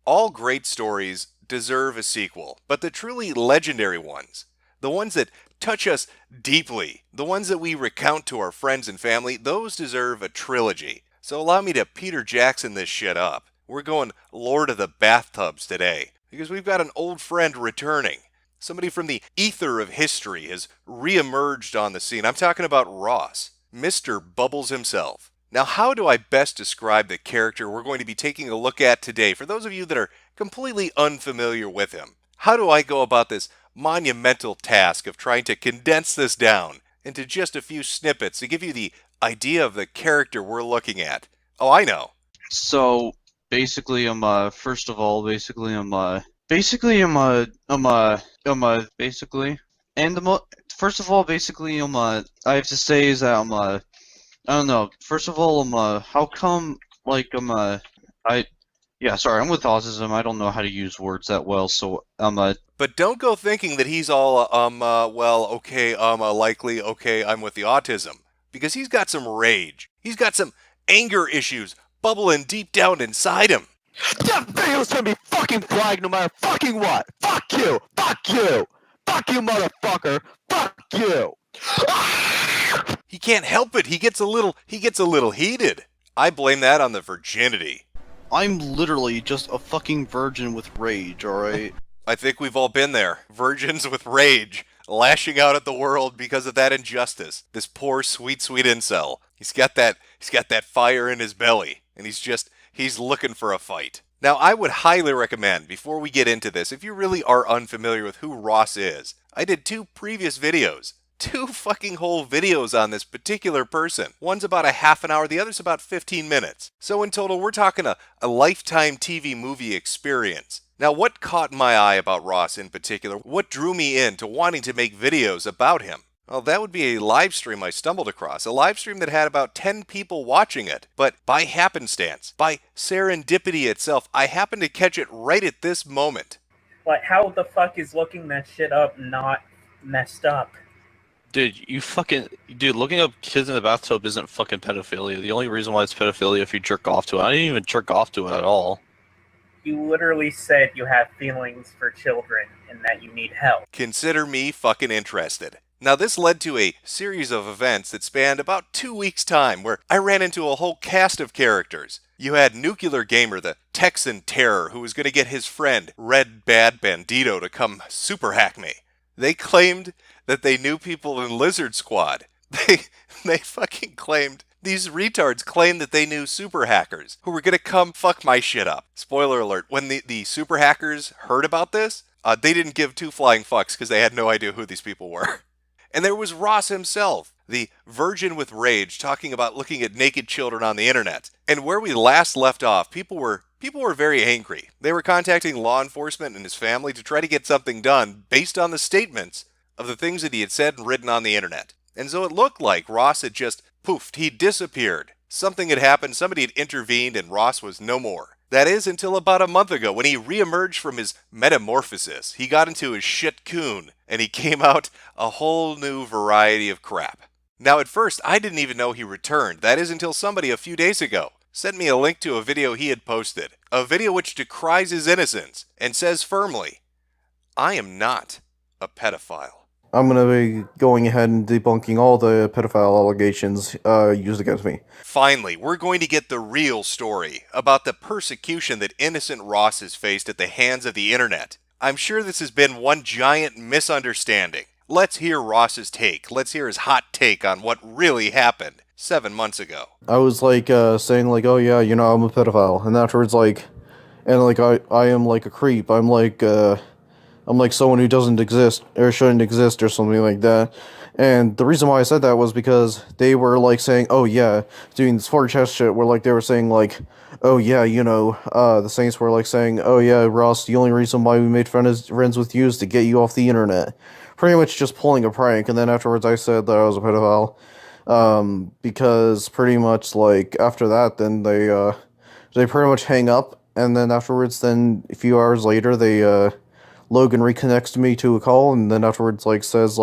All great stories deserve a sequel, but the truly legendary ones, the ones that touch us deeply, the ones that we recount to our friends and family, those deserve a trilogy. So allow me to Peter Jackson this shit up. We're going Lord of the Bathtubs today, because we've got an old friend returning. Somebody from the ether of history has reemerged on the scene. I'm talking about Ross, Mr. Bubbles himself. Now, how do I best describe the character we're going to be taking a look at today for those of you that are completely unfamiliar with him? How do I go about this monumental task of trying to condense this down into just a few snippets to give you the idea of the character we're looking at? Oh, I know. So basically, first of all, basically, and first of all, basically, I have to say is that I don't know. First of all, how come, like, I, yeah, sorry, I'm with autism. I don't know how to use words that well, so, But don't go thinking that he's all, well, okay, likely, okay, I'm with the autism. Because he's got some rage. He's got some anger issues bubbling deep down inside him. That video's gonna be fucking flagged no matter fucking what. Fuck you. Fuck you. Fuck you, motherfucker. Fuck you. He can't help it. He gets a little heated. I blame that on the virginity. I'm literally just a fucking virgin with rage, alright? I think we've all been there. Virgins with rage, lashing out at the world because of that injustice. This poor sweet incel. He's got that fire in his belly, and he's looking for a fight. Now, I would highly recommend, before we get into this, if you really are unfamiliar with who Ross is, I did 2 previous videos. 2 fucking whole videos on this particular person. One's about a half an hour, the other's about 15 minutes. So in total, we're talking a lifetime TV movie experience. Now, what caught my eye about Ross in particular? What drew me in to wanting to make videos about him? Well, that would be a live stream I stumbled across. A live stream that had about 10 people watching it. But by happenstance, by serendipity itself, I happened to catch it right at this moment. Like, how the fuck is looking that shit up not messed up? Dude, looking up kids in the bathtub isn't fucking pedophilia. The only reason why it's pedophilia if you jerk off to it. I didn't even jerk off to it at all. You literally said you have feelings for children and that you need help. Consider me fucking interested. Now, this led to a series of events that spanned about 2 weeks' time, where I ran into a whole cast of characters. You had Nuclear Gamer, the Texan terror, who was going to get his friend, Red Bad Bandito, to come super hack me. They claimed that they knew people in Lizard Squad. They fucking claimed, these retards claimed that they knew super hackers who were going to come fuck my shit up. Spoiler alert, when the super hackers heard about this, they didn't give 2 flying fucks because they had no idea who these people were. And there was Ross himself, the virgin with rage, talking about looking at naked children on the internet. And where we last left off, people were very angry. They were contacting law enforcement and his family to try to get something done based on the statements of the things that he had said and written on the internet. And so it looked like Ross had just poofed, he disappeared. Something had happened, somebody had intervened, and Ross was no more. That is, until about a month ago, when he reemerged from his metamorphosis. He got into his shit coon, and he came out a whole new variety of crap. Now, at first, I didn't even know he returned. That is, until somebody a few days ago sent me a link to a video he had posted. A video which decries his innocence, and says firmly, I am not a pedophile. I'm going to be going ahead and debunking all the pedophile allegations used against me. Finally, we're going to get the real story about the persecution that innocent Ross has faced at the hands of the internet. I'm sure this has been one giant misunderstanding. Let's hear Ross's take. Let's hear his hot take on what really happened 7 months ago. I was saying oh yeah, I'm a pedophile, and afterwards I am like a creep. I'm like someone who doesn't exist, or shouldn't exist, or something like that. And the reason why I said that was because they were, saying, oh yeah, doing this 4chan shit, where, they were saying, oh yeah, the Saints were, saying, oh yeah, Ross, the only reason why we made friends with you is to get you off the internet. Pretty much just pulling a prank, and then afterwards I said that I was a pedophile. Because pretty much, after that, then they pretty much hang up, and then afterwards, then, a few hours later, Logan reconnects me to a call, and then afterwards, says,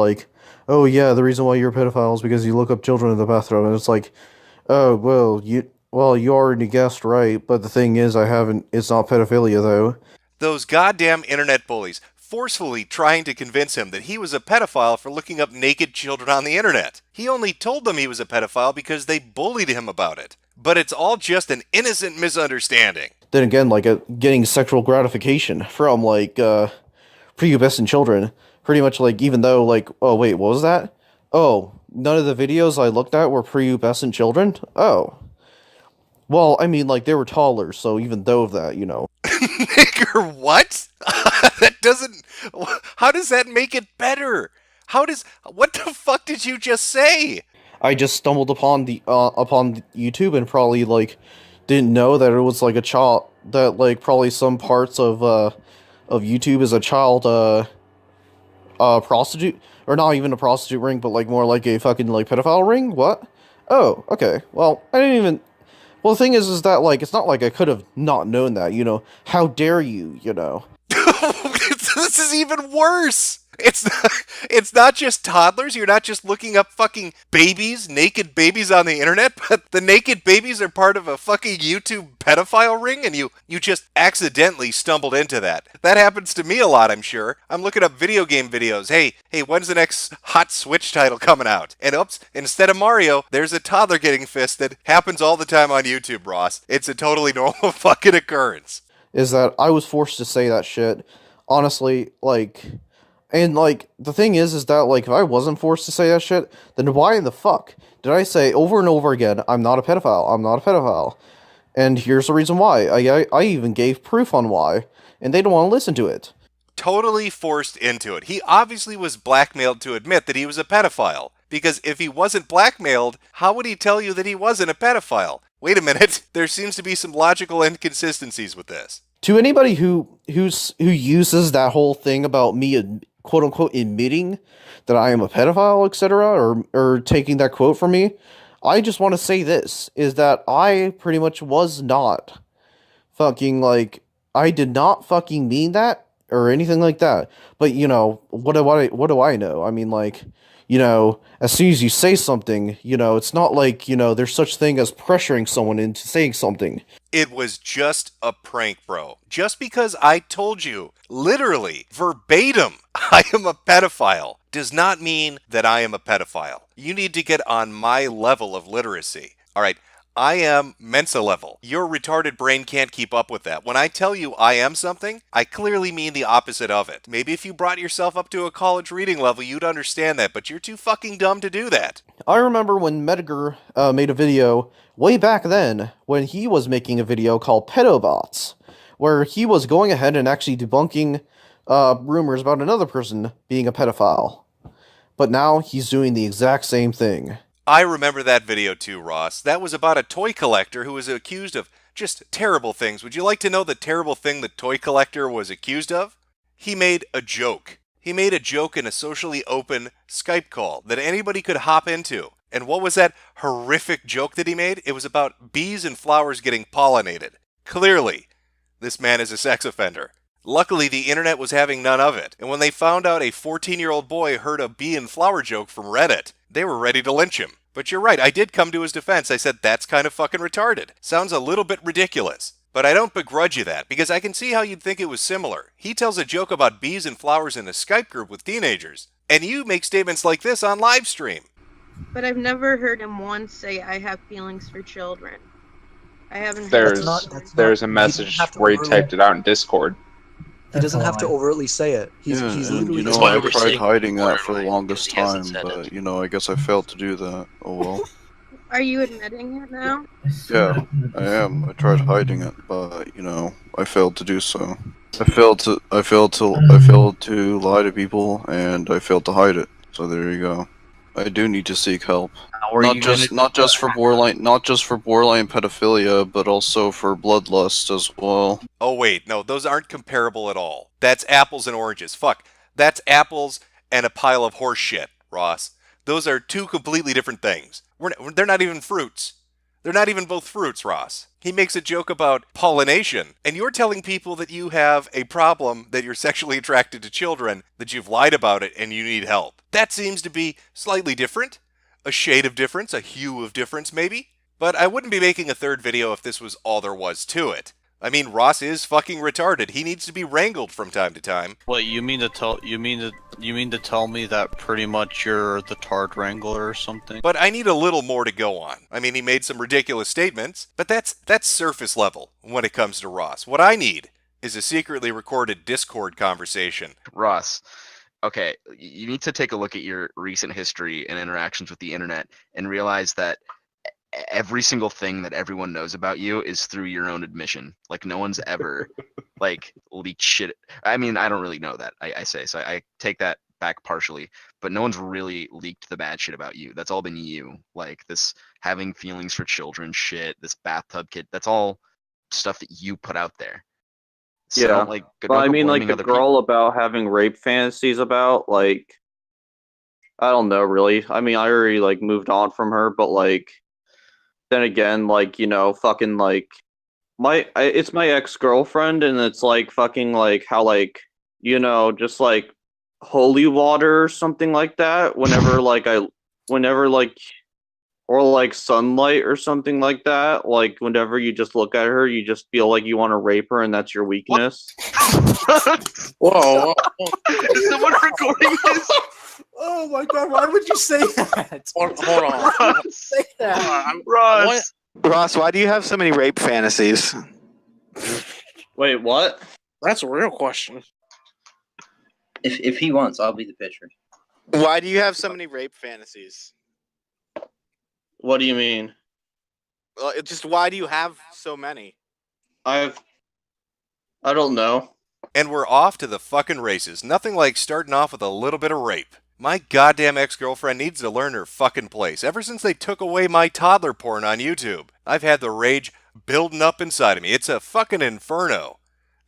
oh yeah, the reason why you're a pedophile is because you look up children in the bathroom, and it's oh, well, Well, you already guessed right, but the thing is, I haven't. It's not pedophilia though. Those goddamn internet bullies forcefully trying to convince him that he was a pedophile for looking up naked children on the internet. He only told them he was a pedophile because they bullied him about it. But it's all just an innocent misunderstanding. Then again, like getting sexual gratification from like prepubescent children, pretty much like even though like oh wait, what was that? Oh, none of the videos I looked at were prepubescent children. Oh. Well, I mean, like, they were toddlers, so even though that, you know. Nigger, what? That doesn't... How does that make it better? What the fuck did you just say? I just stumbled upon upon YouTube and probably, like, didn't know that it was, like, a child... That, like, probably some parts of YouTube is a child, prostitute... Or not even a prostitute ring, but, like, more like a fucking, like, pedophile ring? What? Oh, okay. Well, I didn't even... Well, the thing is that, like, it's not like I could have not known that, you know? How dare you, you know? This is even worse! It's not just toddlers, you're not just looking up fucking babies, naked babies on the internet, but the naked babies are part of a fucking YouTube pedophile ring, and you just accidentally stumbled into that. That happens to me a lot, I'm sure. I'm looking up video game videos. Hey, when's the next hot Switch title coming out? And oops, instead of Mario, there's a toddler getting fisted. Happens all the time on YouTube, Ross. It's a totally normal fucking occurrence. Is that I was forced to say that shit. Honestly, like... And, like, the thing is that, like, if I wasn't forced to say that shit, then why in the fuck did I say over and over again, I'm not a pedophile, I'm not a pedophile? And here's the reason why. I even gave proof on why, and they don't want to listen to it. Totally forced into it. He obviously was blackmailed to admit that he was a pedophile. Because if he wasn't blackmailed, how would he tell you that he wasn't a pedophile? Wait a minute, there seems to be some logical inconsistencies with this. To anybody who uses that whole thing about me quote unquote admitting that I am a pedophile, etc., or taking that quote from me, I just want to say this is that I pretty much was not fucking like I did not fucking mean that or anything like that. But you know, what do I know? I mean, like, you know, as soon as you say something, you know, it's not like, you know, there's such thing as pressuring someone into saying something. It was just a prank, bro. Just because I told you, literally, verbatim, I am a pedophile, does not mean that I am a pedophile. You need to get on my level of literacy. All right, I am Mensa level. Your retarded brain can't keep up with that. When I tell you I am something, I clearly mean the opposite of it. Maybe if you brought yourself up to a college reading level, you'd understand that, but you're too fucking dumb to do that. I remember when Medgar made a video way back then, when he was making a video called Pedobots, where he was going ahead and actually debunking rumors about another person being a pedophile. But now he's doing the exact same thing. I remember that video too, Ross. That was about a toy collector who was accused of just terrible things. Would you like to know the terrible thing the toy collector was accused of? He made a joke. He made a joke in a socially open Skype call that anybody could hop into. And what was that horrific joke that he made? It was about bees and flowers getting pollinated. Clearly, this man is a sex offender. Luckily, the internet was having none of it. And when they found out a 14-year-old boy heard a bee and flower joke from Reddit, they were ready to lynch him. But you're right, I did come to his defense. I said, that's kind of fucking retarded. Sounds a little bit ridiculous. But I don't begrudge you that, because I can see how you'd think it was similar. He tells a joke about bees and flowers in a Skype group with teenagers, and you make statements like this on live stream. But I've never heard him once say, I have feelings for children. I haven't heard There's a message where he typed it out in Discord. He doesn't have to overtly say it. He's literally. You know, I tried hiding that for the longest time, but you know, I guess I failed to do that. Oh well. Are you admitting it now? Yeah, I am. I tried hiding it, but you know, I failed to do so. I failed to lie to people, and I failed to hide it. So there you go. I do need to seek help. Not just for borderline pedophilia, but also for bloodlust as well. Oh wait, no, those aren't comparable at all. That's apples and oranges. Fuck. That's apples and a pile of horse shit, Ross. Those are two completely different things. They're not even fruits. They're not even both fruits, Ross. He makes a joke about pollination, and you're telling people that you have a problem, that you're sexually attracted to children, that you've lied about it, and you need help. That seems to be slightly different. A shade of difference, a hue of difference, maybe. But I wouldn't be making a third video if this was all there was to it. I mean, Ross is fucking retarded. He needs to be wrangled from time to time. What you mean to tell me that pretty much you're the Tard Wrangler or something? But I need a little more to go on. I mean, he made some ridiculous statements, but that's surface level when it comes to Ross. What I need is a secretly recorded Discord conversation. Ross, okay, you need to take a look at your recent history and interactions with the internet and realize that every single thing that everyone knows about you is through your own admission. Like, no one's ever like leaked shit. I mean, I don't really know that. I say so. I take that back partially, but no one's really leaked the bad shit about you. That's all been you. Like this having feelings for children shit, this bathtub kid. That's all stuff that you put out there. So Yeah, like, but I mean, like the girl about having rape fantasies about, like, I don't know, really. I mean, I already like moved on from her, but like, then again, like, you know, fucking like, it's my ex-girlfriend, and it's like fucking like how like, you know, just like holy water or something like that. Whenever like or like sunlight or something like that. Like whenever you just look at her, you just feel like you want to rape her, and that's your weakness. Whoa. Is someone recording this? Oh my god, why would you say that? Hold on. Why would you say that? Ross, why do you have so many rape fantasies? Wait, what? That's a real question. If he wants, I'll be the pitcher. Why do you have so many rape fantasies? What do you mean? Well, it's just why do you have so many? I don't know. And we're off to the fucking races. Nothing like starting off with a little bit of rape. My goddamn ex-girlfriend needs to learn her fucking place. Ever since they took away my toddler porn on YouTube, I've had the rage building up inside of me. It's a fucking inferno.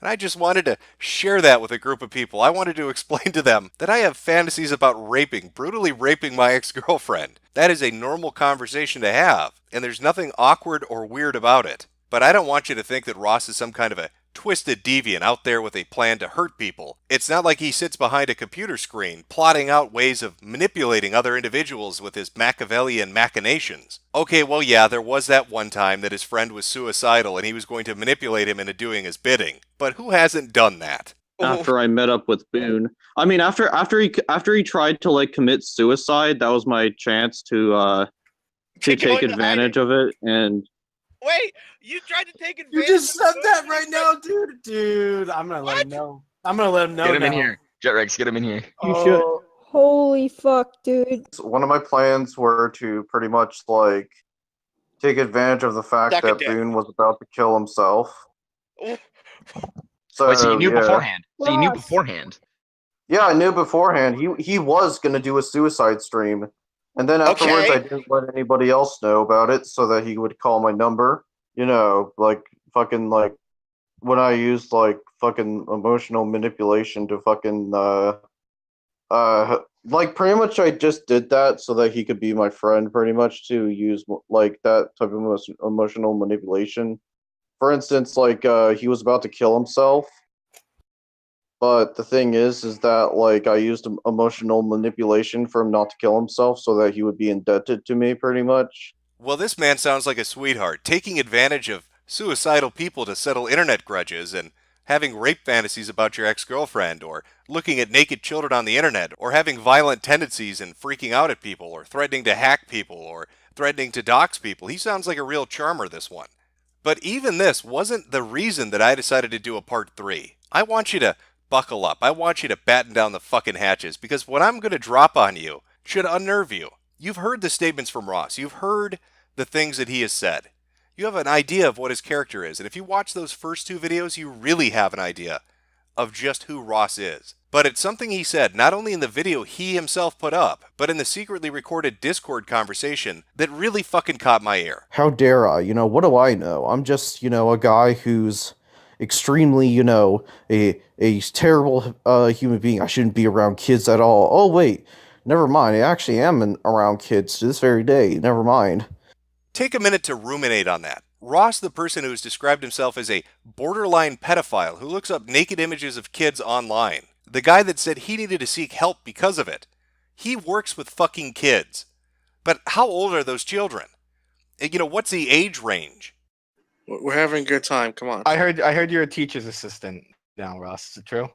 And I just wanted to share that with a group of people. I wanted to explain to them that I have fantasies about brutally raping my ex-girlfriend. That is a normal conversation to have, and there's nothing awkward or weird about it. But I don't want you to think that Ross is some kind of a twisted deviant out there with a plan to hurt people. It's not like he sits behind a computer screen plotting out ways of manipulating other individuals with his Machiavellian machinations. Okay, well yeah, there was that one time that his friend was suicidal and he was going to manipulate him into doing his bidding. But who hasn't done that? After I met up with Boone, I mean, after he tried to like commit suicide, that was my chance to take advantage of it. And Wait, you tried to take advantage. You just said that right now, dude. Dude, I'm gonna let him know. I'm gonna let him know. Get him now. in here. Jetrex, get him in here. You should. Holy fuck, dude. One of my plans were to pretty much like take advantage of the fact Suck a that dick. Boone was about to kill himself. So, Wait, so you knew yeah. beforehand? So you knew beforehand? Yeah, I knew beforehand. He was gonna do a suicide stream, and then afterwards Okay. I didn't let anybody else know about it so that he would call my number. You know, like fucking like when I used like fucking emotional manipulation to fucking like pretty much I just did that so that he could be my friend, pretty much, to use like that type of emotional manipulation. For instance, like he was about to kill himself, but the thing is that like I used emotional manipulation for him not to kill himself so that he would be indebted to me, pretty much. Well, this man sounds like a sweetheart, taking advantage of suicidal people to settle internet grudges and having rape fantasies about your ex-girlfriend, or looking at naked children on the internet, or having violent tendencies and freaking out at people, or threatening to hack people, or threatening to dox people. He sounds like a real charmer, this one. But even this wasn't the reason that I decided to do a part 3. I want you to buckle up. I want you to batten down the fucking hatches, because what I'm going to drop on you should unnerve you. You've heard the statements from Ross. You've heard the things that he has said. You have an idea of what his character is, and if you watch those first 2 videos, you really have an idea of just who Ross is. But it's something he said, not only in the video he himself put up, but in the secretly recorded Discord conversation that really fucking caught my ear. How dare I? You know, what do I know? I'm just, you know, a guy who's extremely, you know, a terrible human being. I shouldn't be around kids at all. Oh, wait. Never mind. I actually am around kids to this very day. Never mind. Take a minute to ruminate on that. Ross, the person who has described himself as a borderline pedophile who looks up naked images of kids online. The guy that said he needed to seek help because of it. He works with fucking kids. But how old are those children? What's the age range? We're having a good time. Come on. I heard you're a teacher's assistant now, Ross. Is it true?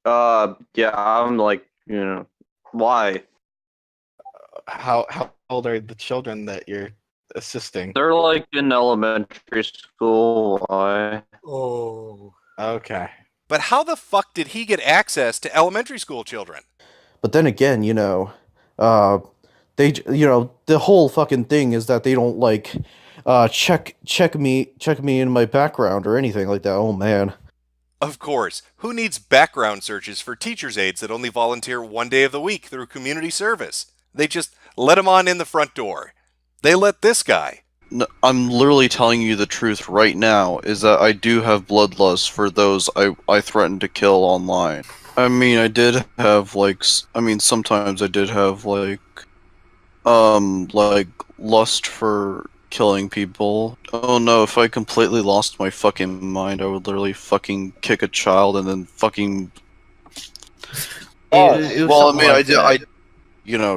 Yeah, I'm like, why? How old are the children that you're assisting? They're like in elementary school. Why? Oh. Okay. But how the fuck did he get access to elementary school children? But then again, the whole fucking thing is that they don't like check me in my background or anything like that. Oh man. Of course, who needs background searches for teachers' aides that only volunteer 1 day of the week through community service? They just let him on in the front door. They let this guy. No, I'm literally telling you the truth right now, is that I do have bloodlust for those I threatened to kill online. I mean, sometimes I did have, lust for killing people. Oh no, if I completely lost my fucking mind, I would literally fucking kick a child and then fucking... I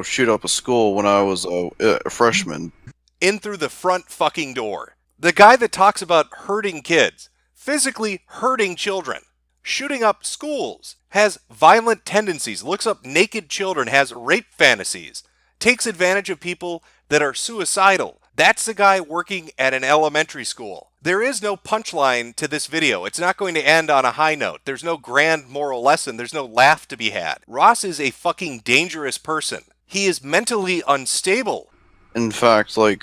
shoot up a school when I was a freshman. In through the front fucking door. The guy that talks about hurting kids, physically hurting children, shooting up schools, has violent tendencies, looks up naked children, has rape fantasies, takes advantage of people that are suicidal. That's the guy working at an elementary school. There is no punchline to this video. It's not going to end on a high note. There's no grand moral lesson. There's no laugh to be had. Ross is a fucking dangerous person. He is mentally unstable. In fact, I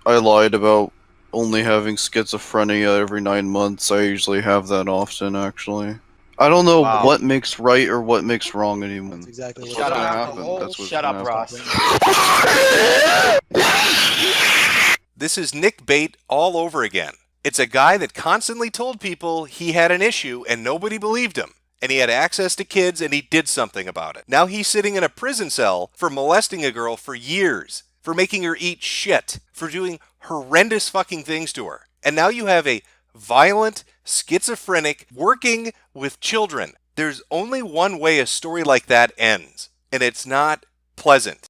lied about only having schizophrenia every 9 months. I usually have that often, actually. I don't know what makes right or what makes wrong anymore. That's exactly what's what gonna happened. happen. That's what's Shut gonna up, happen. Ross. This is Nick Bait all over again. It's a guy that constantly told people he had an issue and nobody believed him. And he had access to kids and he did something about it. Now he's sitting in a prison cell for molesting a girl for years, for making her eat shit, for doing horrendous fucking things to her. And now you have a violent, schizophrenic, working with children. There's only one way a story like that ends, and it's not pleasant.